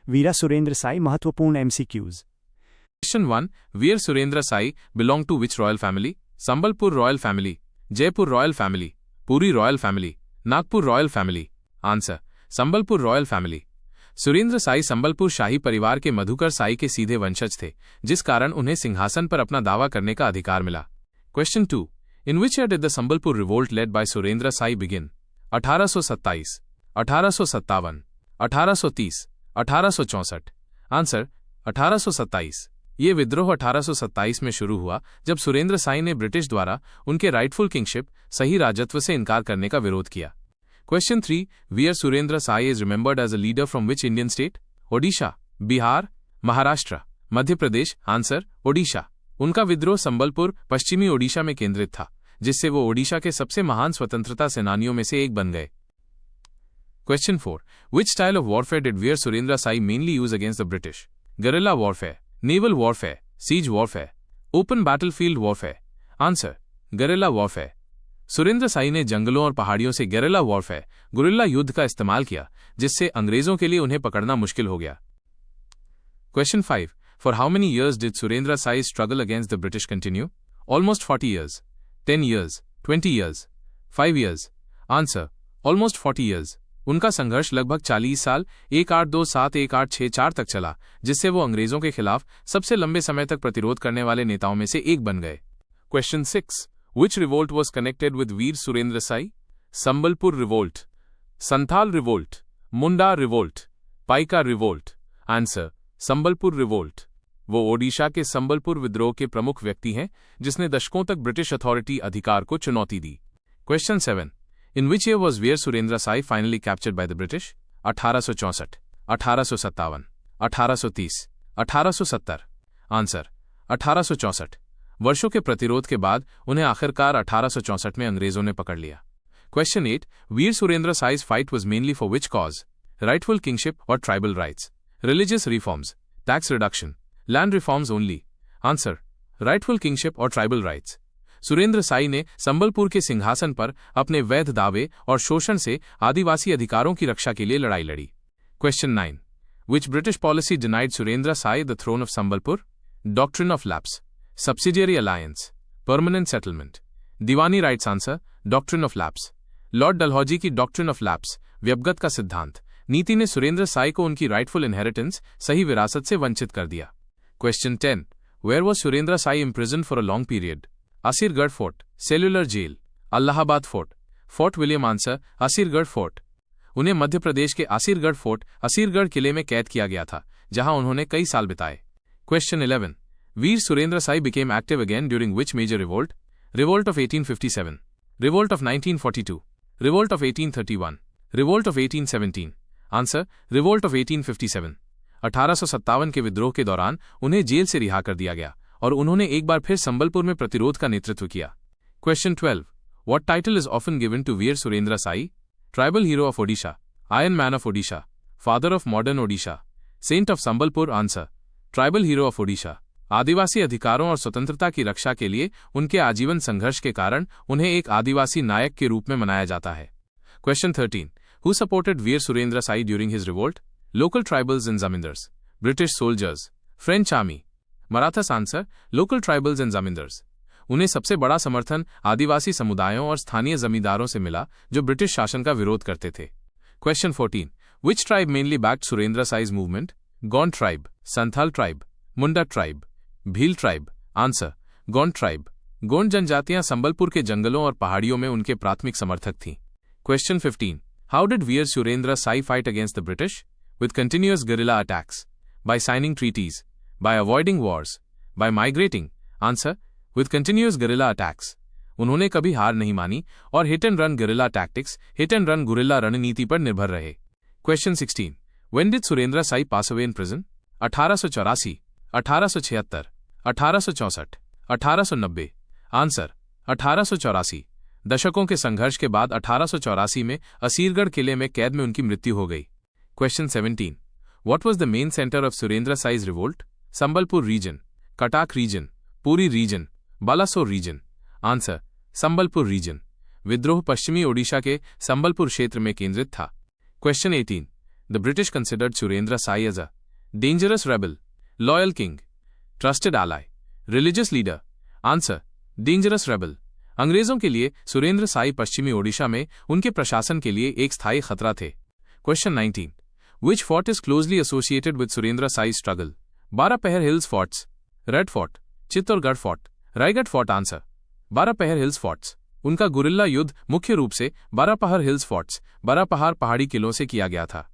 वीरा सुरेंद्र साई महत्वपूर्ण MCQs. Question 1. Veer Surendra Sai belonged to which royal family? Sambalpur royal family, Jaipur royal family, Puri royal family, Nagpur royal family. Answer. Sambalpur royal family. Surendra Sai Sambalpur शाही परिवार के मधुकर साई के सीधे वंशज थे, जिस कारण उन्हें सिंहासन पर अपना दावा करने का अधिकार मिला। Question 2. In which year did the Sambalpur revolt led by Surendra Sai begin? 1827, 1857, 1830, 1864. Answer. 1827. ये विद्रोह 1827 में शुरू हुआ जब सुरेंद्र साई ने ब्रिटिश द्वारा उनके राइटफुल किंगशिप सही राजत्व से इनकार करने का विरोध किया। Question 3. Veer Surendra Sai is remembered as a leader from which Indian state? Odisha, Bihar, Maharashtra, Madhya Pradesh. Answer. Odisha. उनका विद्रोह संबलपुर पश्चिमी ओडिशा में केंद्रित था, जिससे वो ओडिशा के सबसे महान स्वतंत्रता सेनानियों में से एक बन गए। Question 4. Which style of warfare did Veer Surendra Sai mainly use against the British? Guerrilla warfare, naval warfare, siege warfare, open battlefield warfare. Answer. Guerrilla warfare. Surendra Sai ने जंगलों और पहाड़ियों से गेरिल्ला वॉरफेयर गुरिल्ला युद्ध का इस्तेमाल किया, जिससे अंग्रेजों के लिए उन्हें पकड़ना मुश्किल हो गया। Question 5. For how many years did Surendra Sai struggle against the British continue? Almost 40 years, 10 years, 20 years, 5 years. Answer. Almost 40 years. उनका संघर्ष लगभग 40 साल 1827-1864 तक चला, जिससे वो अंग्रेजों के खिलाफ सबसे लंबे समय तक प्रतिरोध करने वाले नेताओं में से एक बन गए। Question 6. Which revolt was connected with Veer Surendra Sai? Sambalpur revolt, Santhal revolt, Munda revolt, Paika revolt. Answer. Sambalpur revolt. वो ओडिशा के संबलपुर विद्रोह के प्रमुख व्यक्ति हैं, जिसने दशकों तक ब्रिटिश अथॉरिटी अधिकार को चुनौती दी। Question 7. In which year was Veer Surendra Sai finally captured by the British? 1864, 1857, 1830, 1870. Answer. 1864. वर्षों के प्रतिरोध के बाद उन्हें आखिरकार 1864 में अंग्रेजों ने पकड़ लिया। Question 8. Veer Surendra Sai's fight was mainly for which cause? Rightful kingship or tribal rights? Religious reforms, tax reduction, land reforms only. Answer. Rightful kingship or tribal rights. Surendra Sai ने संबलपुर के सिंहासन पर अपने वैध दावे और शोषण से आदिवासी अधिकारों की रक्षा के लिए लड़ाई लड़ी। Question 9. Which British policy denied Surendra Sai the throne of Sambalpur? Doctrine of lapse, subsidiary alliance, permanent settlement, Deewani rights. Answer. Doctrine of lapse. Lord Dalhousie की डॉक्ट्रिन ऑफ लैप्स व्यपगत का सिद्धांत नीति ने सुरेंद्र साई को उनकी राइटफुल इनहेरिटेंस सही विरासत से वंचित कर दिया। Question 10. Where was Surendra Sai imprisoned for a long period? Asirgarh fort, cellular jail, Allahabad fort, fort William. Answer. Asirgarh fort. उन्हें मध्य प्रदेश के असीरगढ़ फोर्ट असीरगढ़ किले में कैद किया गया था, जहां उन्होंने कई साल बिताए। Question 11. Veer Surendra Sai became active again during which major revolt? Revolt of 1857, Revolt of 1942, Revolt of 1831, Revolt of 1817. Answer. Revolt of 1857. 1857 के विद्रोह के दौरान उन्हें जेल से रिहा कर दिया गया और उन्होंने एक बार फिर संबलपुर में प्रतिरोध का नेतृत्व किया। Question 12. What title is often given to Veer Surendra Sai? Tribal Hero of Odisha, Iron Man of Odisha, Father of Modern Odisha, Saint of Sambalpur. Answer. Tribal Hero of Odisha. आदिवासी अधिकारों और स्वतंत्रता की रक्षा के लिए उनके आजीवन संघर्ष के कारण उन्हें एक आदिवासी नायक के रूप में मनाया जाता है। Question 13. Who supported Veer Surendra Sai during his revolt? Local tribals and zamindars, British soldiers, French army. Marathas. Answer. Local tribals and zamindars. उन्हें सबसे बड़ा समर्थन आदिवासी समुदायों और स्थानीय जमींदारों से मिला जो ब्रिटिश शासन का विरोध करते थे। Question 14. Which tribe mainly backed Surendra Sai's movement? Gond tribe, Santhal tribe, Munda tribe, Bhil tribe. Answer. Gond tribe. Gond जनजातियां संबलपुर के जंगलों और पहाड़ियों में उनके प्राथमिक समर्थक थीं। Question 15. How did Veer Surendra Sai fight against the British? With continuous guerrilla attacks, by signing treaties, by avoiding wars, by migrating. Answer. With continuous guerrilla attacks. उन्होंने कभी हार नहीं मानी और hit and run guerrilla tactics, hit and run guerrilla रणनीति पर निर्भर रहे। Question 16. When did Surendra Sai pass away in prison? 1884, 1876, 1864, 1890. Answer. 1884. दशकों के संघर्ष के बाद 1884 में असीरगढ़ किले में कैद में उनकी मृत्यु हो गई। Question 17. What was the main center of Surendra Sai's revolt? Sambalpur region, Cuttack region, Puri region, Balasore region. Answer. Sambalpur region. विद्रोह पश्चिमी ओडिशा के संबलपुर क्षेत्र में केंद्रित था। Question 18. The British considered Surendra Sai as a Dangerous rebel. Loyal king. Trusted ally. Religious leader. Answer. Dangerous rebel. अंग्रेजों के लिए सुरेंद्र साई पश्चिमी ओडिशा में उनके प्रशासन के लिए एक स्थायी खतरा थे। Question 19. Which fort is closely associated with Surendra Sai's struggle? Barapahar hills forts, Red Fort, Chittorgarh fort, Raigad fort. Answer. Barapahar hills forts. उनका गुरिल्ला युद्ध मुख्य रूप से बारापहर हिल्स फोर्ट्स, बारापहार पहाड़ी किलों से किया गया था।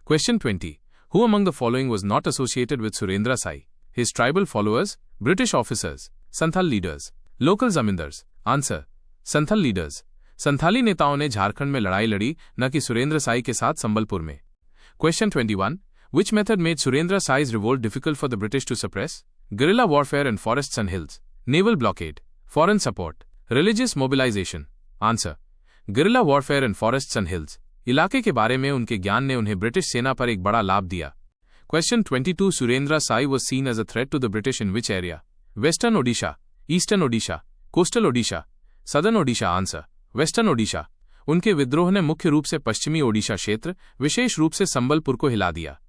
Question 20. Who among the following was not associated with Surendra Sai? His tribal followers, British officers, Santhal leaders, local zamindars. Answer. Santhal leaders. Santhali नेताओं ने झारखंड में लड़ाई लड़ी, न कि सुरेंद्र साई के साथ संबलपुर में। Question 21. Which method made Surendra Sai's revolt difficult for the British to suppress? Guerrilla warfare in forests and hills, naval blockade, foreign support, religious mobilization. Answer. Guerrilla warfare in forests and hills. इलाके के बारे में उनके ज्ञान ने उन्हें British सेना पर एक बड़ा लाभ दिया। Question 22. Surendra Sai was seen as a threat to the British in which area? Western Odisha, Eastern Odisha, coastal Odisha, southern Odisha. Answer. Western Odisha. उनके विद्रोह ने मुख्य रूप से पश्चिमी ओडिशा क्षेत्र, विशेष रूप से संबलपुर को हिला दिया।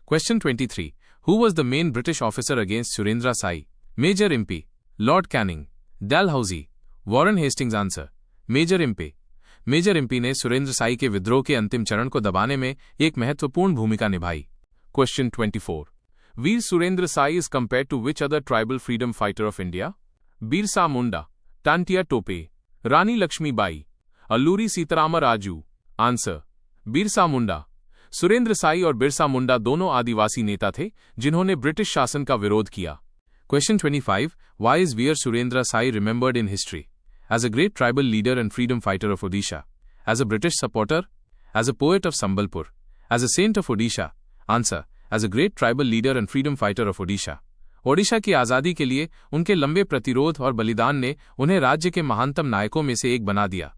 Question 23. Who was the main British officer against Surendra Sai? Major Impey, Lord Canning, Dalhousie, Warren Hastings. Answer. Major Impey. Major Impey ने सुरेंद्र साई के विद्रोह के अंतिम चरण को दबाने में एक महत्वपूर्ण भूमिका निभाई। Question 24. Veer Surendra Sai is compared to which other tribal freedom fighter of India? Birsa Munda, Tantia Tope, Rani Laxmibai, Alluri Sitarama Raju. Answer. Birsa Munda. Surendra Sai और बिरसा मुंडा दोनों आदिवासी नेता थे जिन्होंने ब्रिटिश शासन का विरोध किया। Question 25. Why is Veer Surendra Sai remembered in history? As a great tribal leader and freedom fighter of Odisha, as a British supporter, as a poet of Sambalpur, as a saint of Odisha. Answer. As a great tribal leader and freedom fighter of Odisha. Odisha की आज़ादी के लिए उनके लंबे प्रतिरोध और बलिदान ने उन्हें राज्य के महानतम नायकों में से एक बना दिया।